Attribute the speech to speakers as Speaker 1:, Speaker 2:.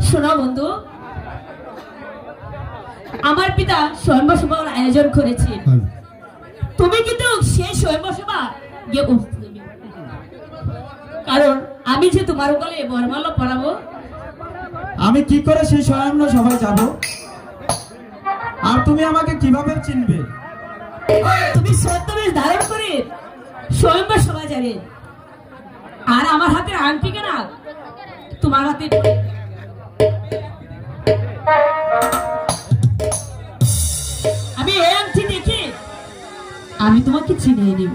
Speaker 1: শোনো বন্ধু, আমার পিতা স্বয়ংবর আয়োজন করেছে, তুমি কিন্তু সেই স্বয়ংবর গিয়ে কারণ আমি যে তোমার গলে বরমালা পরাবো।
Speaker 2: আমি কি করে সেই স্বয়ংবর সভায় যাব? আর তুমি আমাকে কিভাবে চিনবে?
Speaker 1: তুমি ছদ্মবেশ ধারণ করে স্বয়ংবর সভায় যাবে, আর আমার হাতের আংটি কেনা তোমার হাতে। আমি এই আংটি দেখে আমি তোমাকে চিনিয়ে নিব।